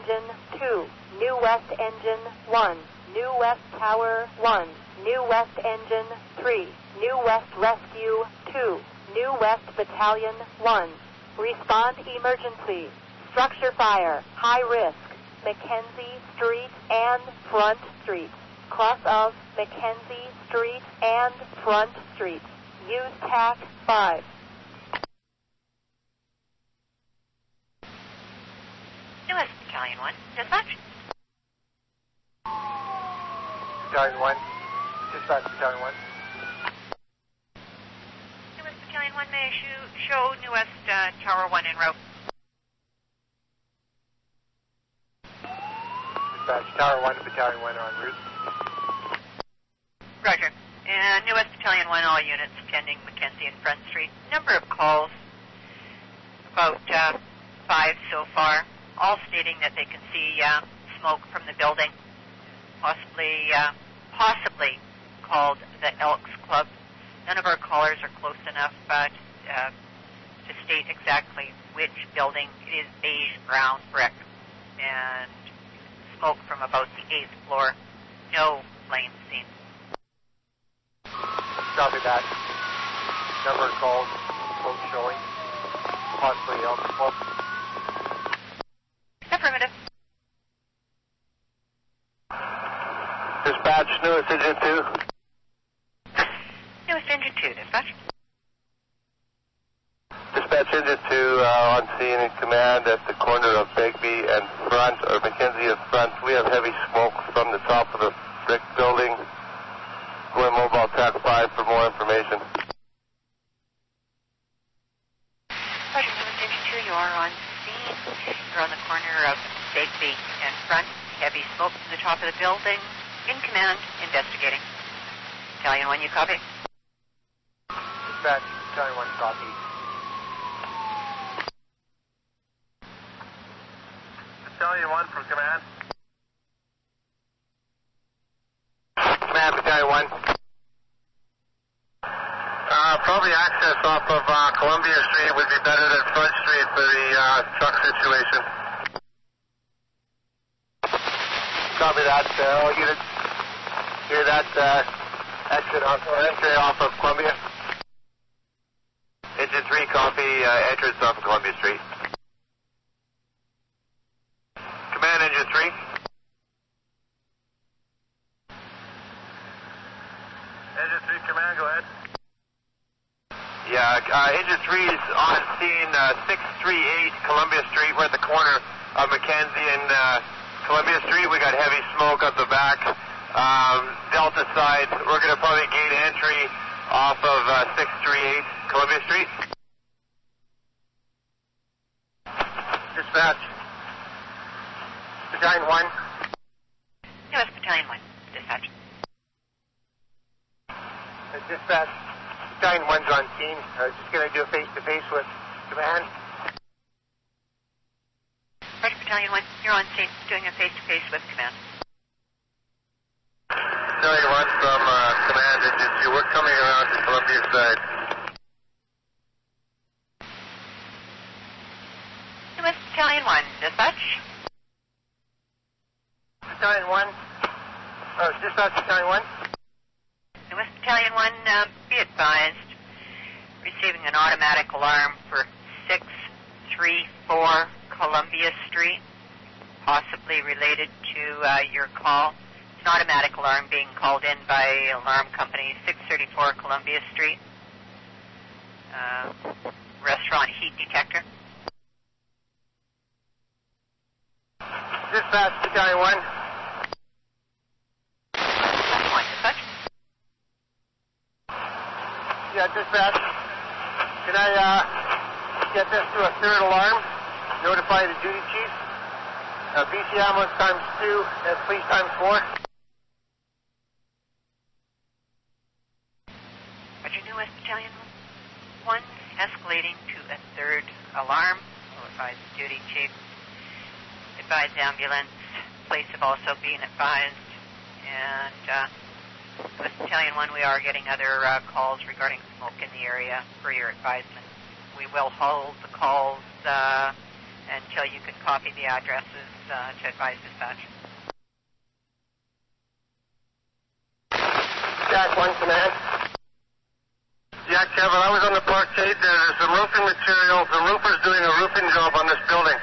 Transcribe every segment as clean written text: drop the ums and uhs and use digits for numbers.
Engine 2, New West Engine 1, New West Tower 1, New West Engine 3, New West Rescue 2, New West Battalion 1. Respond emergency. Structure fire, high risk, Mackenzie Street and Front Street. Cross of Mackenzie Street and Front Street. Use TAC 5. New West Battalion 1, dispatch. Battalion 1, dispatch Battalion 1. New West Battalion 1, may I show New West Tower 1 en route. Dispatch Tower 1 to Battalion 1 en route. Roger. And New West Battalion 1, all units attending Mackenzie and Front Street. Number of calls, about 5 so far, all stating that they can see smoke from the building, possibly called the Elks Club. None of our callers are close enough to state exactly which building. It is beige brown brick, and smoke from about the 8th floor. No flames seen. Copy that. Number of calls, smoke showing, possibly Elks Club. Affirmative. Dispatch, Newest Engine 2. Newest Engine 2, dispatch. Dispatch Engine 2 on scene in command at the corner of Begbie and Front, or Mackenzie and Front. We have heavy smoke from the top of the brick building. Going mobile TAC 5 for more information. Roger, Newest Engine 2, you are on scene. You're on the corner of Begbie and Front. Heavy smoke from the top of the building. In command, investigating. Battalion 1, you copy? Dispatch, Battalion 1, copy. Battalion 1 from command. Command, Battalion 1. Probably access off of Columbia Street would be better than Front Street for the truck situation. Copy that. All units hear that exit off, or entry off of Columbia. Engine 3, copy entrance off of Columbia Street. Command, Engine 3. Engine 3, command, go ahead. Yeah, Engine 3 is on scene 638 Columbia Street. We're at the corner of Mackenzie and Columbia Street. We got heavy smoke up the back. Delta side, we're going to probably gate entry off of 638 Columbia Street. Dispatch. Battalion 1. Yes, Battalion 1, dispatch. Dispatch. Battalion 1's on scene. Just going to do a face-to-face with command. Roger, Battalion 1, you're on scene, doing a face-to-face with command. Battalion 1 from command, Engine 2. We're coming around to Columbia side. New West Battalion 1, dispatch. Battalion 1. Dispatch, Battalion 1. New West Battalion 1, be advised, receiving an automatic alarm for 634 Columbia Street, possibly related to your call. It's an automatic alarm being called in by alarm company 634 Columbia Street. Restaurant heat detector. Dispatch, Battalion 1. Battalion 1, dispatch. Yeah, dispatch. Can I get this to a third alarm? Notify the duty chief. BC ambulance times 2 and police times 4. Roger, New West Battalion 1, escalating to a third alarm. Will advise the duty chief. Advise ambulance. Police have also been advised. And West Battalion 1, we are getting other calls regarding smoke in the area for your advisement. We will hold the calls until you can copy the addresses to advise dispatch. Jack 1 command. Yeah, Kevin, I was on the parkade. There's some roofing material. The roofer's doing a roofing job on this building.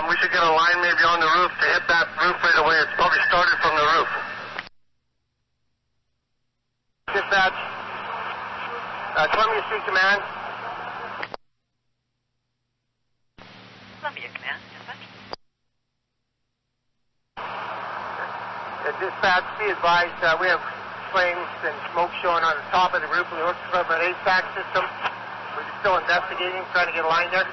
We should get a line maybe on the roof to hit that roof right away. It's probably started from the roof. Dispatch. Columbia Street Command. Columbia Command, dispatch. Dispatch, be advised, we have flames and smoke showing on the top of the roof. It looks from an HVAC system. We're still investigating, trying to get a line there.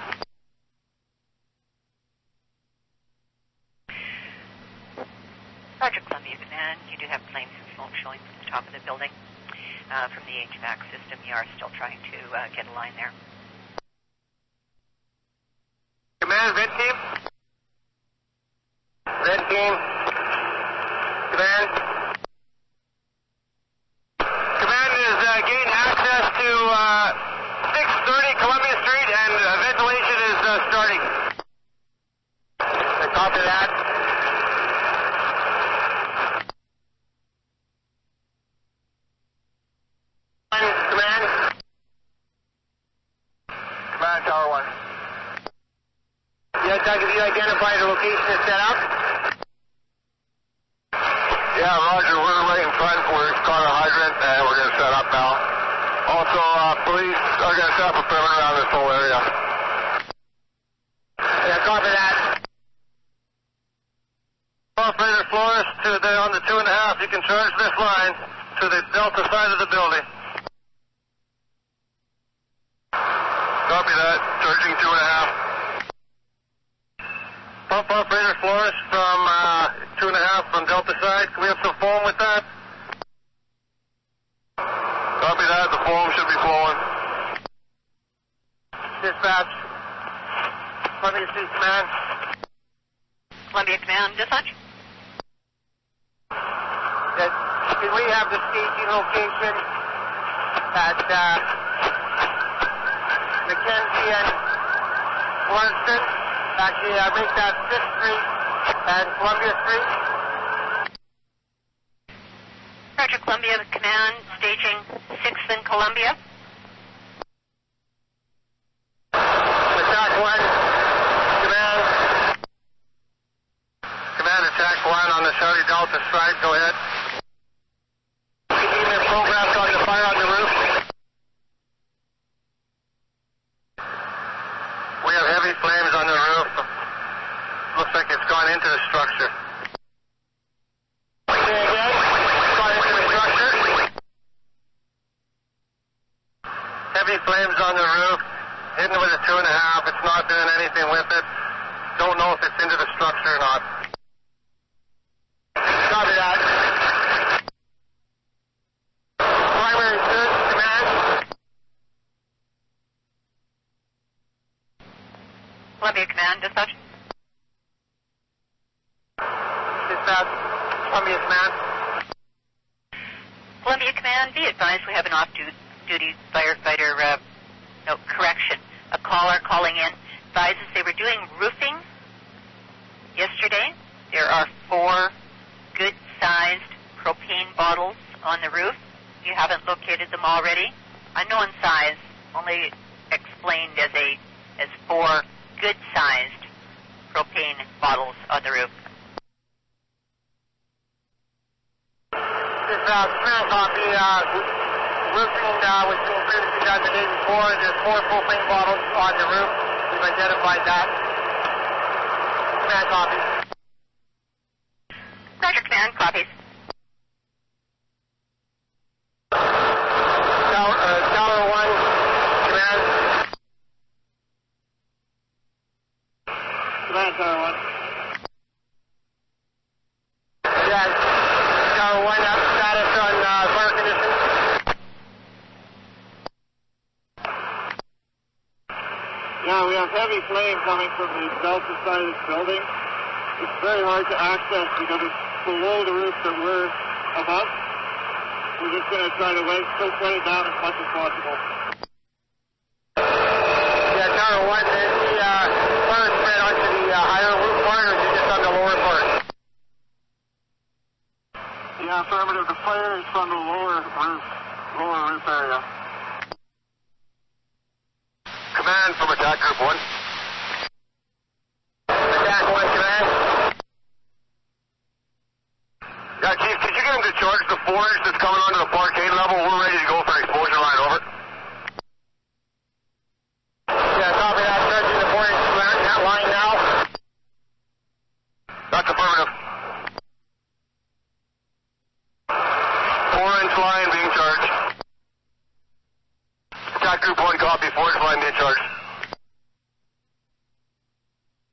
Roger, Columbia Command. You do have flames and smoke showing from the top of the building. From the HVAC system, you are still trying to get a line there. Command, vent team. Vent team. Command. Command is gaining access to 630 Columbia Street, and ventilation is starting. Copy that. Command. Command, Tower 1. Yeah, Doug, have you identified the location to set up? Yeah, Roger, we're right in front. We've got a hydrant, and we're going to set up now. Also, police are going to set up a perimeter around this whole area. Yeah, copy that. Operator Flores, on the 2.5, you can charge this line to the delta side of the building. Copy that. Charging 2.5. Pump operator Flores from 2.5 from delta side. Can we have some foam with that? Copy that. The foam should be flowing. Dispatch. Columbia Street Command. Columbia Command, dispatch. Can we have the staging location at Mackenzie and Lawrence? Actually, make that 6th Street and Columbia Street. Roger, Columbia Command, staging 6th and Columbia. Attack 1, Command. Command, Attack 1 on the Saudi Delta side, go ahead. Unit programmed on the fire on the roof. We have heavy flames on the roof. Looks like it's gone into the structure. Say again. It's gone into the structure. Heavy flames on the roof. Hidden with a 2.5. It's not doing anything with it. Don't know if it's into the structure or not. Copy that. Primary search, command. Columbia Command, dispatch. Dispatch, Columbia Command. Columbia Command, be advised we have an off-duty firefighter, a caller calling in, advises they were doing roofing yesterday. There are 4 good-sized propane bottles on the roof. You haven't located them already. Unknown size, only explained as 4 good-sized propane bottles on the roof. This command copy, roofing was being previously done the day before. There's 4 propane bottles on the roof. We've identified that. Command copy. Roger, Command, copies. Tower 1, Command. Command, Tower 1. Yeah, Tower 1, status on fire conditions. Yeah, we have heavy flame coming from the delta side of this building. It's very hard to access because it's below the roof that we're above. We're just going to try to still play it down as much as possible. Yeah, Tower 1, there's the fire fire is from the lower roof area. Command from attack group 1. Attack 1, command. Yeah, Chief, could you get him to charge the 4-inch that's coming onto the parkade level? We're ready to go for an explosion line, over. Yeah, copy that. Charging the 4-inch that line now. That's affirmative. 4-inch line being charged. Attack group 1, copy. 4-inch line being charged.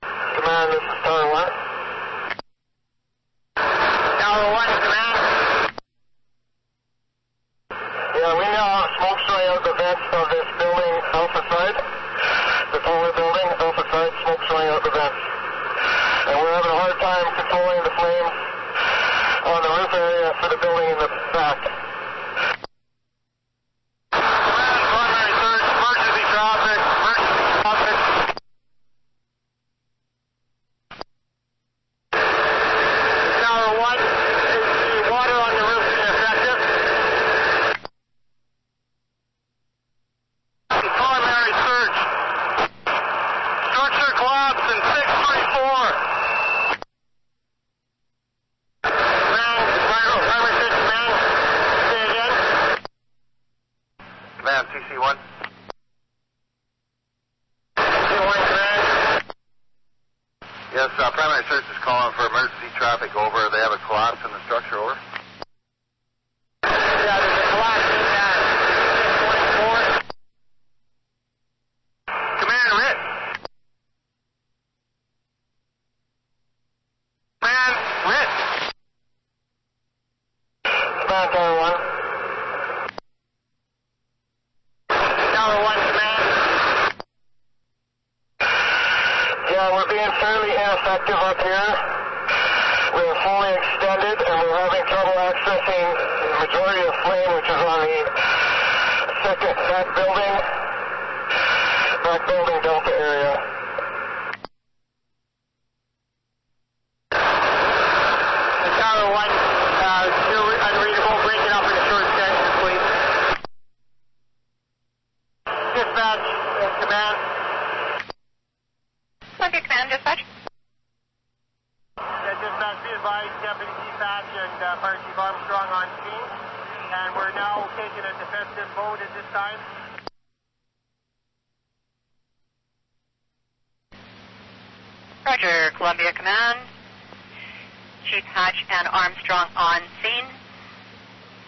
Command, this is Tower 1. Tower 1, command. Yeah, we now have smoke showing out the vents of this building, Alpha side. The taller building, Alpha side, smoke showing out the vents. And we're having a hard time controlling the flames on the roof area for the building in the back. Primary search, emergency traffic, Tower 1, is the water on the roof ineffective? Primary search. Structure collapse in 634. Primary search, command. Say again. Command, CC1. CC1, command. Yes, primary search is calling for emergency traffic, over. They have a collapse in the structure, over. Yeah, there's a collapse in 624. Command, RIT. Command, RIT. Command, Tower 1. Tower 1, command. Yeah, we're being fairly ineffective up here. We're fully extended and we're having trouble accessing the majority of flame, which is on the second back building delta area. Tower 1, still unreadable. Break it up into short sections, please. Dispatch, command. Columbia Command, dispatch. Dispatch, be advised, Deputy Dispatch and Fire Chief Armstrong on scene. And we're now taking a defensive mode at this time. Roger, Columbia Command. Chief Hatch and Armstrong on scene.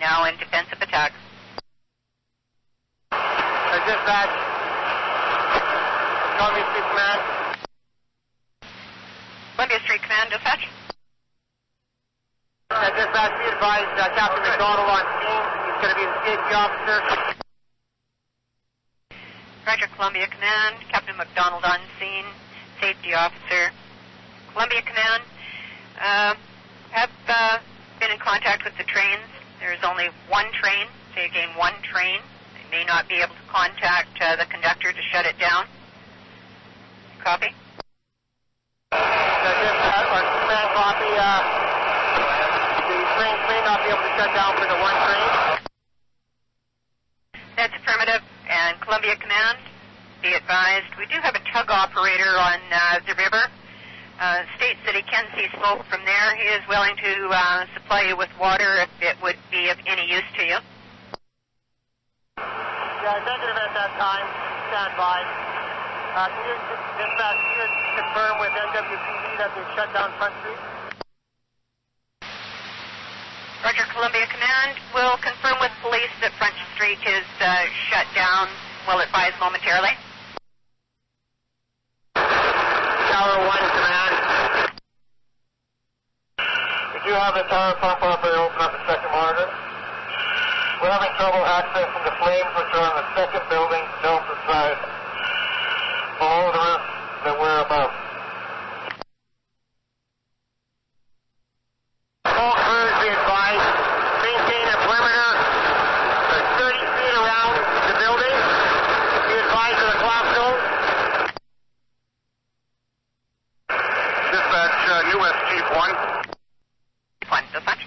Now in defensive attack. Dispatch, Columbia Street Command. Columbia Street Command, dispatch. Dispatch, be advised, Captain McDonald on scene. He's going to be the safety officer. Roger, Columbia Command. Captain McDonald on scene. Safety officer. Columbia Command. Have been in contact with the trains. There is only one train. Say again, one train. They may not be able to contact the conductor to shut it down. Copy. Command copy. The trains may not be able to shut down for the one train. That's affirmative. And Columbia Command, be advised, we do have a tug operator on the river. States that he can see smoke from there. He is willing to supply you with water if it would be of any use to you. Yeah, negative at that time. Stand by. Can you dispatch, can you confirm with NWPD that they've shut down Front Street? Roger, Columbia Command. We'll confirm with police that Front Street is shut down. We'll advise momentarily. Tower 1, command. Did you have the tower pump operator open up the second monitor? We're having trouble accessing the flames which are on the second building, delta side, below the roof that we're above. All crews be advised, maintain a perimeter 30 feet around the building. Be advised of the collapse zone. Dispatch, New West Chief 1. One, dispatch.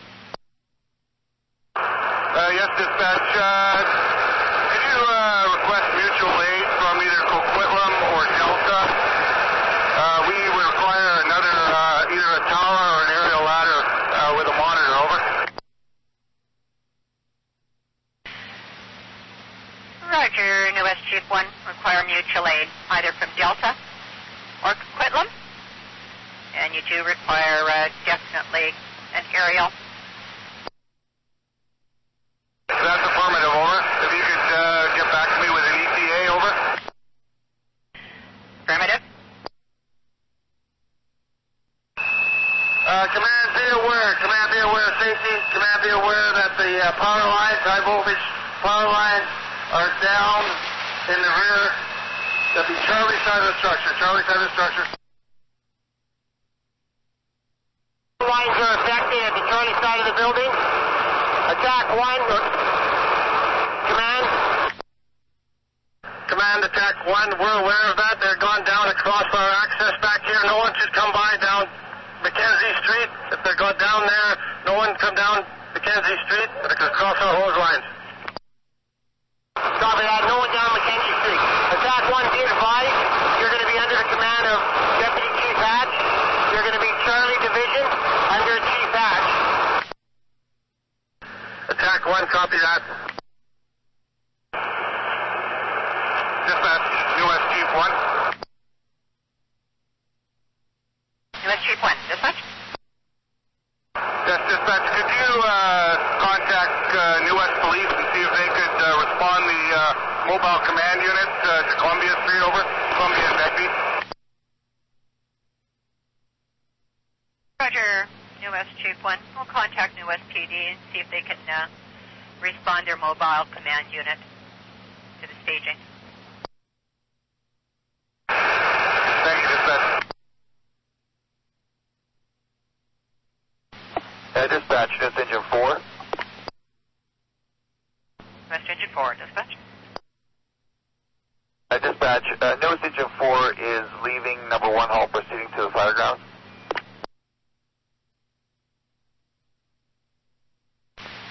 Chief 1 require mutual aid, either from Delta or Coquitlam. And you do require definitely an aerial. That's affirmative, over. If you could get back to me with an ETA, over. Affirmative. Command, be aware of safety. Command, be aware that the power lines, high voltage power lines, are down in the rear. That'd be Charlie side of the structure. Lines are affected at the Charlie side of the building. Attack 1. Command, attack 1. We're aware of that. They're gone down across our access back here. No one should come by down Mackenzie Street. If they're gone down there, no one come down Mackenzie Street. They can cross our hose lines. Copy that. No one down Mackenzie Street. Attack 1, be advised. You're going to be under the command of Deputy Chief Hatch. You're going to be Charlie Division under Chief Hatch. Attack 1, copy that. Dispatch, US Chief 1. US Chief 1, dispatch. Yes, dispatch. Could you contact New West Police and see if they could respond the mobile command unit to Columbia Street, over? Columbia and Begbie. Roger, New West Chief 1. We'll contact New West PD and see if they can respond their mobile command unit to the staging. Thank you, dispatch. Dispatch, West Engine 4. West Engine 4, dispatch. Dispatch, West Engine 4 is leaving number 1 hall, proceeding to the fire ground.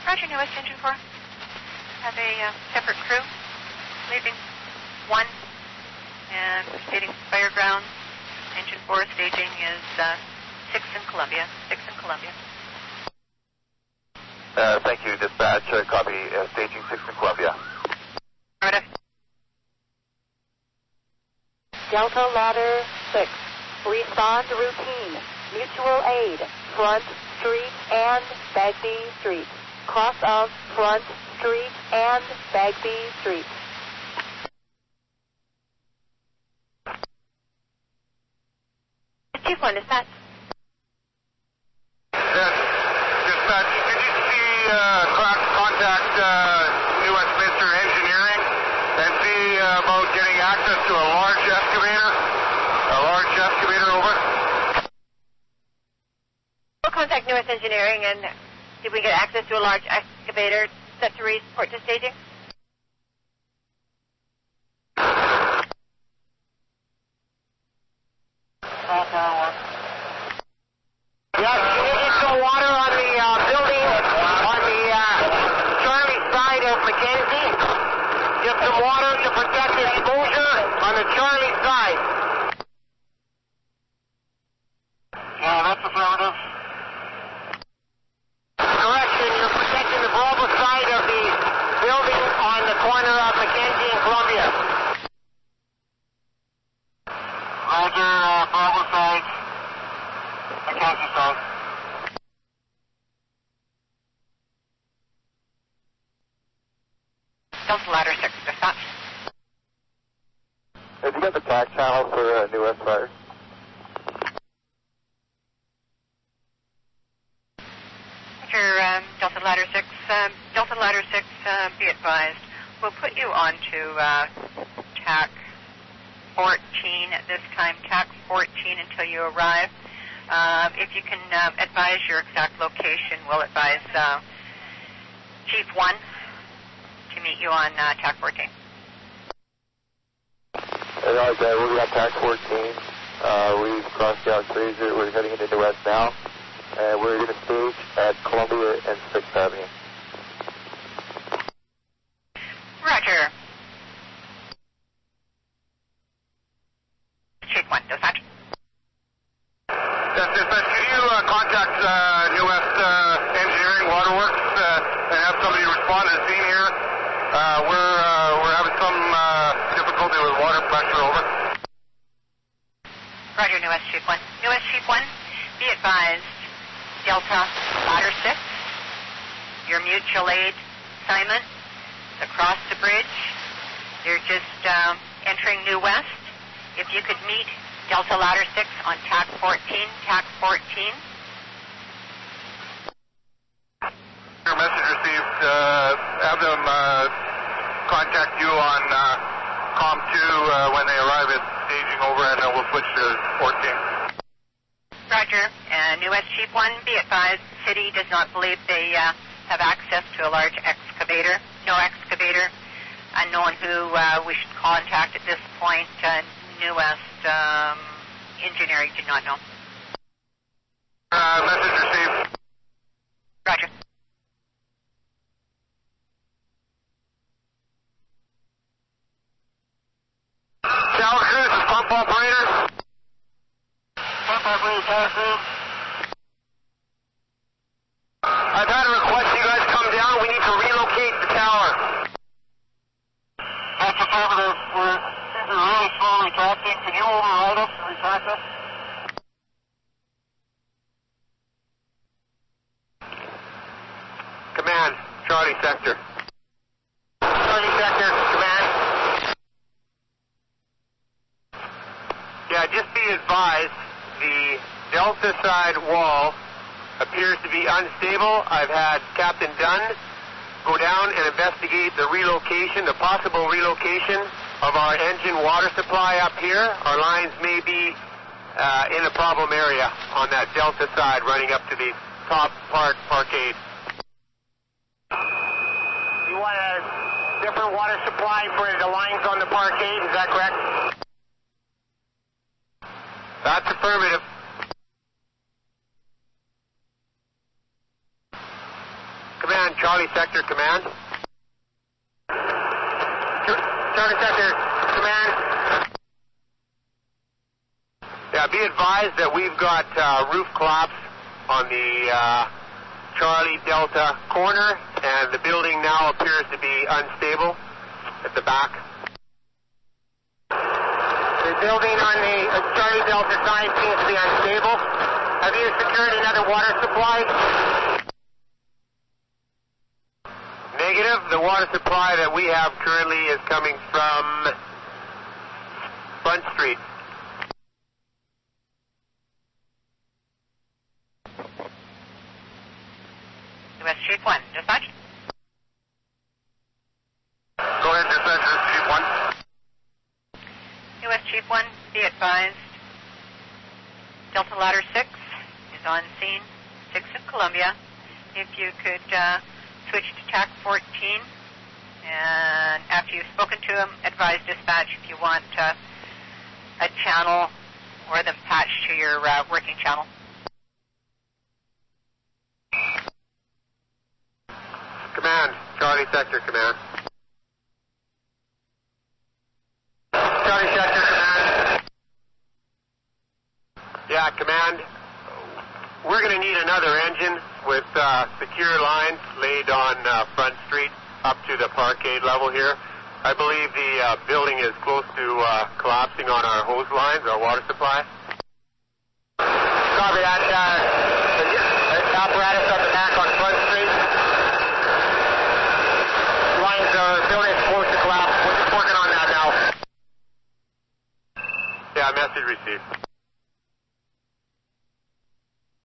Roger, New West Engine 4. Have a separate crew leaving 1 and proceeding to fire ground. Engine 4 staging is 6 in Columbia. Thank you, dispatch. Copy, staging 6 in Columbia. Affirmative. Delta Ladder 6. Respond routine. Mutual aid. Front Street and Bagby Street. Cross of Front Street and Bagby Street. Chief 1, dispatch. Yes, dispatch. Could you contact New Westminster Engineering and see about getting access to a large excavator? Over. We'll contact New West Engineering and see if we get access to a large excavator set to report to staging. Yes, you need some water on the building on the Charlie side of Mackenzie. Get some water to protect exposure on the Charlie side. Yeah, that's affirmative. Correction, you're protecting the Bravo side of the building on the corner of Mackenzie and Columbia. Roger, Bravo side. Mackenzie side. Delta Ladder 6, dispatch. Have you got the TAC channel for New West Fire? Roger, Delta Ladder 6. Delta Ladder 6, be advised. We'll put you on to TAC 14 at this time, TAC 14 until you arrive. If you can advise your exact location, we'll advise Chief 1 to meet you on TAC 14. Okay, we're at TAC 14. We've crossed the Fraser. We're heading into the west now. And we're going to stage at Columbia and 6th Avenue. Roger. Chief 1, dispatch. Yes, dispatch. Can you contact New West Engineering Waterworks and have somebody respond to the scene here? We're having some advised, Delta Ladder 6, your mutual aid assignment, across the bridge. They're just entering New West. If you could meet Delta Ladder 6 on TAC 14, TAC 14. Your message received. Have them contact you on COM 2 when they arrive at staging over, and then we'll switch to 14. Roger. New West Chief 1, be advised, City does not believe they have access to a large excavator. No excavator. Unknown who we should contact at this point. New West Engineering did not know. Message received. Roger. Tower crews, pump operator. Pump operator, tower crew. I've had a request you guys come down. We need to relocate the tower. That's affirmative. We're really slow retracting. Can you override us and retract us? Command, Charlie Sector. Charlie Sector, command. Yeah, just be advised, the Delta side wall appears to be unstable. I've had Captain Dunn go down and investigate the relocation, the possible relocation of our engine water supply up here. Our lines may be in a problem area on that Delta side running up to the top parkade. You want a different water supply for the lines on the parkade, is that correct? That's affirmative. Command, Charlie Sector, command. Charlie Sector, command. Yeah, be advised that we've got roof collapse on the Charlie Delta corner, and the building now appears to be unstable at the back. The building on the Charlie Delta side seems to be unstable. Have you secured another water supply? Negative. The water supply that we have currently is coming from Front Street. U.S. Chief 1, dispatch. Go ahead, dispatch, Chief 1. U.S. Chief 1, be advised, Delta Ladder 6 is on scene, 6 in Columbia. If you could switch to TAC 14, and after you've spoken to him, advise dispatch if you want a channel or them patched to your working channel. Command, Charlie Sector, command. Charlie Sector, command. Yeah, command. We're going to need another engine with secure lines laid on Front Street up to the parkade level here. I believe the building is close to collapsing on our hose lines, our water supply. Copy that. The apparatus up the back on Front Street. Lines are building close to collapse. We're just working on that now. Yeah, message received.